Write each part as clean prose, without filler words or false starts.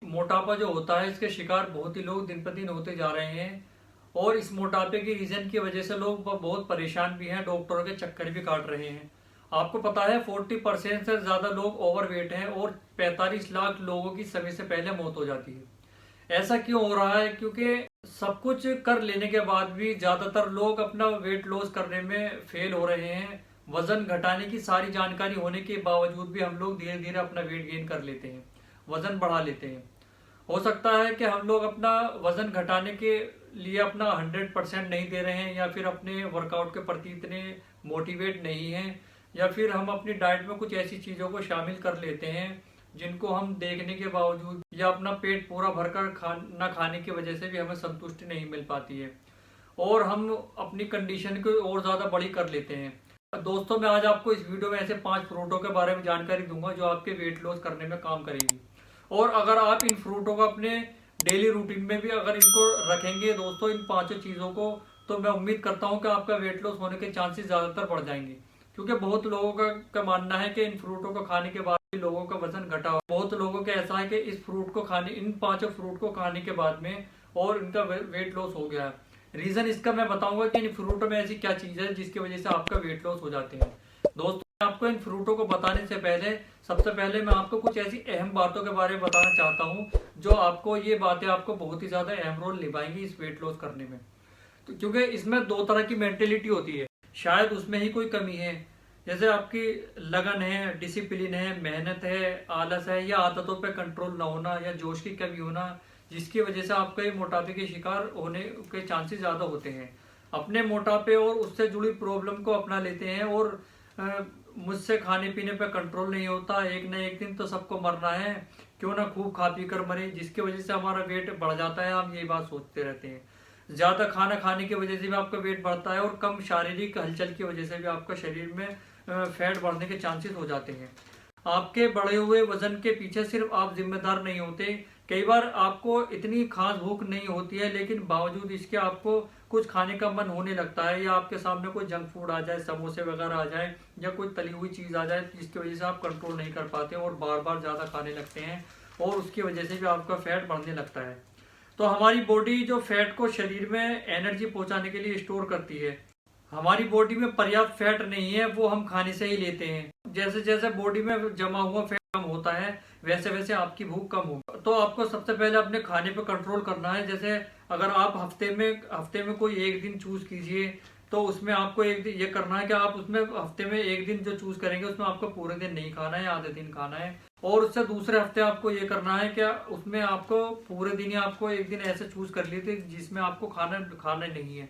मोटापा जो होता है इसके शिकार बहुत ही लोग दिन पर दिन होते जा रहे हैं और इस मोटापे की रीजन की वजह से लोग बहुत परेशान भी हैं, डॉक्टरों के चक्कर भी काट रहे हैं। आपको पता है 40% से ज्यादा लोग ओवरवेट हैं और 45 लाख लोगों की समय से पहले मौत हो जाती है। ऐसा क्यों हो रहा है? क्योंकि सब कुछ कर लेने के बाद भी ज्यादातर लोग अपना वेट लॉस करने में फेल हो रहे हैं। वजन घटाने की सारी जानकारी होने के बावजूद भी हम लोग धीरे धीरे अपना वेट गेन कर लेते हैं, वजन बढ़ा लेते हैं। हो सकता है कि हम लोग अपना वजन घटाने के लिए अपना 100% नहीं दे रहे हैं, या फिर अपने वर्कआउट के प्रति इतने मोटिवेट नहीं हैं, या फिर हम अपनी डाइट में कुछ ऐसी चीज़ों को शामिल कर लेते हैं जिनको हम देखने के बावजूद या अपना पेट पूरा भरकर खाना खाने की वजह से भी हमें संतुष्टि नहीं मिल पाती है और हम अपनी कंडीशन को और ज़्यादा बड़ी कर लेते हैं। दोस्तों, मैं आज आपको इस वीडियो में ऐसे 5 फ्रूटों के बारे में जानकारी दूंगा जो आपके वेट लॉस करने में काम करेगी। और अगर आप इन फ्रूटों को अपने डेली रूटीन में भी अगर इनको रखेंगे दोस्तों, इन 5 चीज़ों को, तो मैं उम्मीद करता हूं कि आपका वेट लॉस होने के चांसेस ज़्यादातर बढ़ जाएंगे। क्योंकि बहुत लोगों का मानना है कि इन फ्रूटों को खाने के बाद भी लोगों का वजन घटा हो। बहुत लोगों का ऐसा है कि इस फ्रूट को खाने, इन 5 फ्रूट को खाने के बाद में और इनका वेट लॉस हो गया है। रीज़न इसका मैं बताऊंगा कि इन फ्रूटों में ऐसी क्या चीज़ है जिसकी वजह से आपका वेट लॉस हो जाते हैं। दोस्तों, मैं आपको इन फ्रूटों को बताने से पहले सबसे पहले मैं आपको कुछ ऐसी अहम बातों के बारे में बताना चाहता हूं जो आपको, ये बातें आपको बहुत ही ज्यादा अहम रोल निभाएंगी इस वेट लॉस करने में। तो क्योंकि इसमें 2 तरह की मेंटेलिटी होती है, शायद उसमें ही कोई कमी है। जैसे आपकी लगन है, डिसिप्लिन है, मेहनत है, आलस है, या आदतों पर कंट्रोल ना होना, या जोश की कमी होना, जिसकी वजह से आपका ये मोटापे के शिकार होने के चांसेस ज्यादा होते हैं। अपने मोटापे और उससे जुड़ी प्रॉब्लम को अपना लेते हैं और मुझसे खाने पीने पे कंट्रोल नहीं होता, एक न एक दिन तो सबको मरना है, क्यों ना खूब खा पी कर मरे, जिसकी वजह से हमारा वेट बढ़ जाता है। हम यही बात सोचते रहते हैं। ज्यादा खाना खाने की वजह से भी आपका वेट बढ़ता है और कम शारीरिक हलचल की वजह से भी आपका शरीर में फैट बढ़ने के चांसेस हो जाते हैं। आपके बढ़े हुए वजन के पीछे सिर्फ आप जिम्मेदार नहीं होते। कई बार आपको इतनी खास भूख नहीं होती है, लेकिन बावजूद इसके आपको कुछ खाने का मन होने लगता है, या आपके सामने कोई जंक फूड आ जाए, समोसे वगैरह आ जाए, या कोई तली हुई चीज आ जाए, जिसकी वजह से आप कंट्रोल नहीं कर पाते और बार बार ज्यादा खाने लगते हैं और उसकी वजह से भी आपका फैट बढ़ने लगता है। तो हमारी बॉडी जो फैट को शरीर में एनर्जी पहुंचाने के लिए स्टोर करती है। हमारी बॉडी में पर्याप्त फैट नहीं है, वो हम खाने से ही लेते हैं। जैसे जैसे बॉडी में जमा हुआ फैट कम होता है, वैसे वैसे आपकी भूख कम होगी। तो आपको सबसे पहले अपने खाने पे कंट्रोल करना है। जैसे अगर आप हफ्ते में कोई एक दिन चूज कीजिए, तो उसमें आपको एक दिन ये करना है कि आप उसमें हफ्ते में एक दिन जो चूज करेंगे उसमें आपको पूरे दिन नहीं खाना है, आधे दिन खाना है। और उससे दूसरे हफ्ते आपको ये करना है कि उसमें आपको पूरे दिन ही आपको एक दिन ऐसे चूज कर लिए थे जिसमें आपको खाना नहीं है।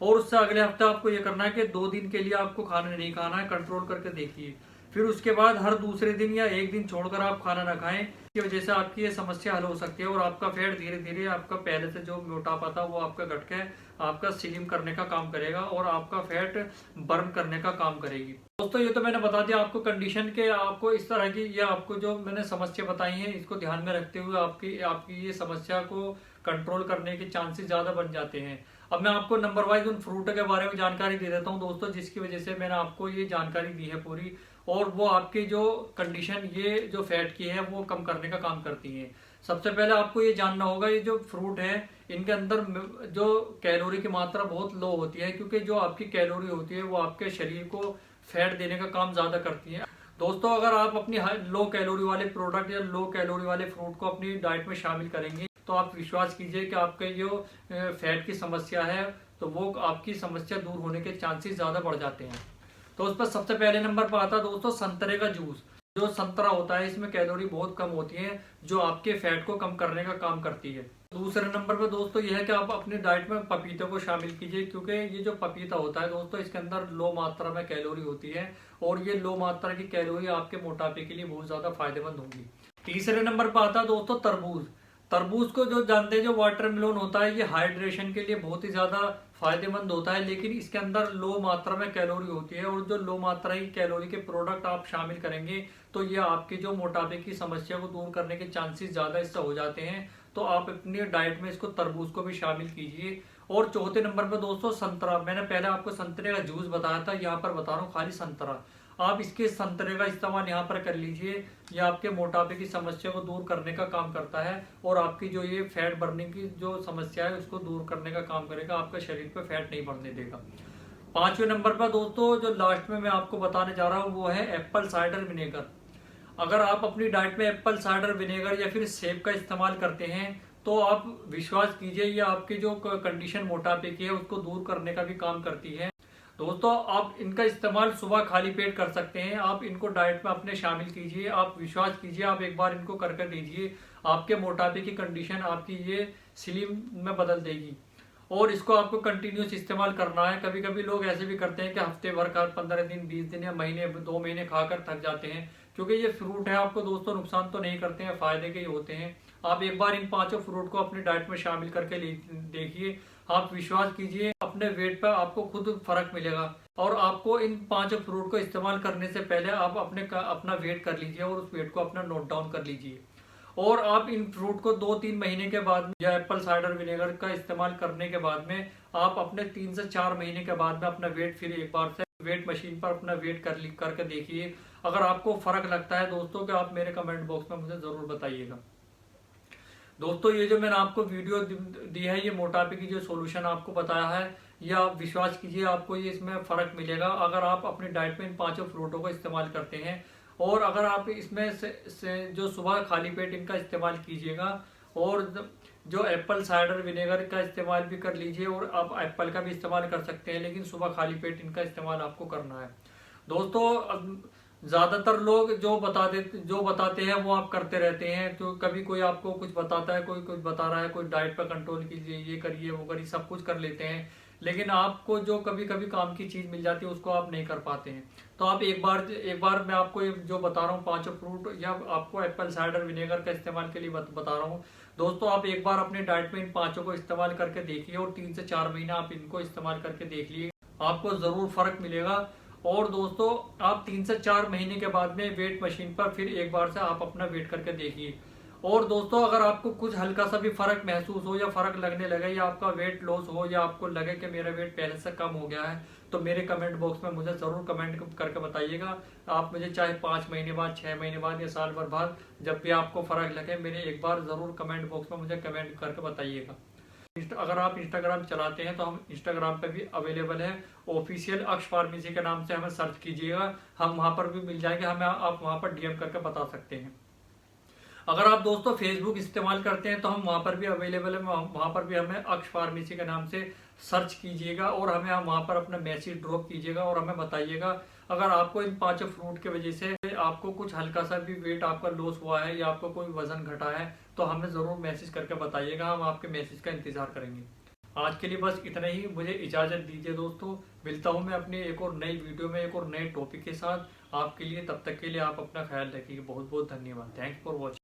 और उससे अगले हफ्ते आपको ये करना है कि 2 दिन के लिए आपको खाना नहीं खाना है, कंट्रोल करके देखिए। फिर उसके बाद हर दूसरे दिन या एक दिन छोड़कर आप खाना ना खाएं। इसकी वजह से आपकी ये समस्या हल हो सकती है और आपका फैट धीरे धीरे, आपका पहले से जो मोटापा था वो आपका घट के आपका स्लिम करने का काम करेगा और आपका फैट बर्न करने का काम करेगी। दोस्तों, ये तो मैंने बता दिया आपको कंडीशन के, आपको इस तरह की, या आपको जो मैंने समस्या बताई है इसको ध्यान में रखते हुए आपकी आपकी ये समस्या को कंट्रोल करने के चांसेस ज्यादा बन जाते हैं। अब मैं आपको नंबर वाइज उन फ्रूट के बारे में जानकारी दे देता हूं दोस्तों, जिसकी वजह से मैंने आपको ये जानकारी दी है पूरी, और वो आपकी जो कंडीशन, ये जो फैट की है वो कम करने का काम करती है। सबसे पहले आपको ये जानना होगा, ये जो फ्रूट है इनके अंदर जो कैलोरी की मात्रा बहुत लो होती है, क्योंकि जो आपकी कैलोरी होती है वो आपके शरीर को फैट देने का काम ज्यादा करती है। दोस्तों, अगर आप अपनी लो कैलोरी वाले प्रोडक्ट या लो कैलोरी वाले फ्रूट को अपनी डाइट में शामिल करेंगे, तो आप विश्वास कीजिए कि आपके जो फैट की समस्या है तो वो आपकी समस्या दूर होने के चांसेस ज्यादा बढ़ जाते हैं। तो उस पर सबसे पहले नंबर पर आता है दोस्तों संतरे का जूस। जो संतरा होता है इसमें कैलोरी बहुत कम होती है, जो आपके फैट को कम करने का काम करती है। दूसरे नंबर पर दोस्तों यह है कि आप अपनी डाइट में पपीते को शामिल कीजिए, क्योंकि ये जो पपीता होता है दोस्तों इसके अंदर लो मात्रा में कैलोरी होती है और ये लो मात्रा की कैलोरी आपके मोटापे के लिए बहुत ज्यादा फायदेमंद होगी। तीसरे नंबर पर आता है दोस्तों तरबूज। तरबूज को जो जानते हैं, जो वाटरमेलन होता है, ये हाइड्रेशन के लिए बहुत ही ज्यादा फायदेमंद होता है, लेकिन इसके अंदर लो मात्रा में कैलोरी होती है, और जो लो मात्रा की कैलोरी के प्रोडक्ट आप शामिल करेंगे तो ये आपकी जो मोटापे की समस्या को दूर करने के चांसेस ज्यादा इससे हो जाते हैं। तो आप अपनी डाइट में इसको, तरबूज को भी शामिल कीजिए। और चौथे नंबर पर दोस्तों संतरा। मैंने पहले आपको संतरे का जूस बताया था, यहाँ पर बता रहा हूँ खाली संतरा। आप इसके संतरे का इस्तेमाल यहाँ पर कर लीजिए। ये आपके मोटापे की समस्या को दूर करने का काम करता है और आपकी जो ये फैट बर्निंग की जो समस्या है उसको दूर करने का काम करेगा, आपके शरीर पे फैट नहीं बढ़ने देगा। 5वें नंबर पर दोस्तों जो लास्ट में मैं आपको बताने जा रहा हूँ वो है एप्पल साइडर विनेगर। अगर आप अपनी डाइट में एप्पल साइडर विनेगर या फिर सेब का इस्तेमाल करते हैं तो आप विश्वास कीजिए ये आपकी जो कंडीशन मोटापे की है उसको दूर करने का भी काम करती है। दोस्तों आप इनका इस्तेमाल सुबह खाली पेट कर सकते हैं, आप इनको डाइट में अपने शामिल कीजिए। आप विश्वास कीजिए, आप एक बार इनको कर दीजिए, आपके मोटापे की कंडीशन आपकी ये स्लिम में बदल देगी। और इसको आपको कंटिन्यूस इस्तेमाल करना है। कभी कभी लोग ऐसे भी करते हैं कि हफ्ते भर का 15 दिन 20 दिन या महीने 2 महीने खाकर थक जाते हैं, क्योंकि ये फ्रूट है आपको दोस्तों नुकसान तो नहीं करते हैं, फायदे के ही होते हैं। आप एक बार इन 5 फ्रूट को अपनी डाइट में शामिल करके देखिए, आप विश्वास कीजिए अपने वेट पर आपको खुद फर्क मिलेगा। और आपको इन 5 फ्रूट को इस्तेमाल करने से पहले आप अपना वेट कर लीजिए और उस वेट को अपना नोट डाउन कर लीजिए। और आप इन फ्रूट को 2-3 महीने के बाद में या एप्पल साइडर विनेगर का इस्तेमाल करने के बाद में आप अपने 3 से 4 महीने के बाद में अपना वेट फिर एक बार से वेट मशीन पर अपना वेट करके देखिए। अगर आपको फर्क लगता है दोस्तों कि आप मेरे कमेंट बॉक्स में मुझे जरूर बताइएगा। दोस्तों ये जो मैंने आपको वीडियो दी है, ये मोटापे की जो सोल्यूशन आपको बताया है, ये आप विश्वास कीजिए आपको ये इसमें फर्क मिलेगा अगर आप अपनी डाइट में इन 5 फ्रूटों को इस्तेमाल करते हैं। और अगर आप इसमें से जो सुबह खाली पेट इनका इस्तेमाल कीजिएगा और जो एप्पल साइडर विनेगर का इस्तेमाल भी कर लीजिए, और आप एप्पल का भी इस्तेमाल कर सकते हैं, लेकिन सुबह खाली पेट इनका इस्तेमाल आपको करना है। दोस्तों ज्यादातर लोग जो बताते हैं वो आप करते रहते हैं। तो कभी कोई आपको कुछ बताता है, कोई कुछ बता रहा है, कोई डाइट पर कंट्रोल कीजिए, ये करिए वो करिए, सब कुछ कर लेते हैं, लेकिन आपको जो कभी कभी काम की चीज मिल जाती है उसको आप नहीं कर पाते हैं। तो आप एक बार मैं आपको जो बता रहा हूँ 5 फ्रूट या आपको एप्पल साइडर विनेगर का इस्तेमाल के लिए बता रहा हूँ दोस्तों, आप एक बार अपनी डाइट में इन 5 को इस्तेमाल करके देखिए और 3 से 4 महीना आप इनको इस्तेमाल करके देख लीजिए, आपको जरूर फर्क मिलेगा। और दोस्तों आप 3 से 4 महीने के बाद में वेट मशीन पर फिर एक बार से आप अपना वेट करके देखिए। और दोस्तों अगर आपको कुछ हल्का सा भी फर्क महसूस हो या फर्क लगने लगे या आपका वेट लॉस हो या आपको लगे कि मेरा वेट पहले से कम हो गया है, तो मेरे कमेंट बॉक्स में मुझे जरूर कमेंट करके बताइएगा। आप मुझे चाहे 5 महीने बाद, 6 महीने बाद या साल भर बाद जब भी आपको फर्क लगे, मेरे एक बार जरूर कमेंट बॉक्स में मुझे कमेंट करके बताइएगा। अगर आप इंस्टाग्राम चलाते हैं तो हम इंस्टाग्राम पे भी अवेलेबल है, ऑफिशियल अक्ष फार्मेसी के नाम से हमें सर्च कीजिएगा, हम वहां पर भी मिल जाएंगे, हमें आप वहां पर डीएम करके बता सकते हैं। अगर आप दोस्तों फेसबुक इस्तेमाल करते हैं तो हम वहां पर भी अवेलेबल है, वहां पर भी हमें अक्ष फार्मेसी के नाम से सर्च कीजिएगा और हमें वहां पर अपना मैसेज ड्रॉप कीजिएगा और हमें बताइएगा अगर आपको इन 5 फ्रूट की वजह से आपको कुछ हल्का सा भी वेट आपका लॉस हुआ है या आपको कोई वजन घटा है, तो हमें जरूर मैसेज करके बताइएगा, हम आपके मैसेज का इंतजार करेंगे। आज के लिए बस इतना ही, मुझे इजाजत दीजिए दोस्तों, मिलता हूं मैं अपनी एक और नई वीडियो में एक और नए टॉपिक के साथ आपके लिए। तब तक के लिए आप अपना ख्याल रखिए। बहुत बहुत धन्यवाद। Thanks for watching.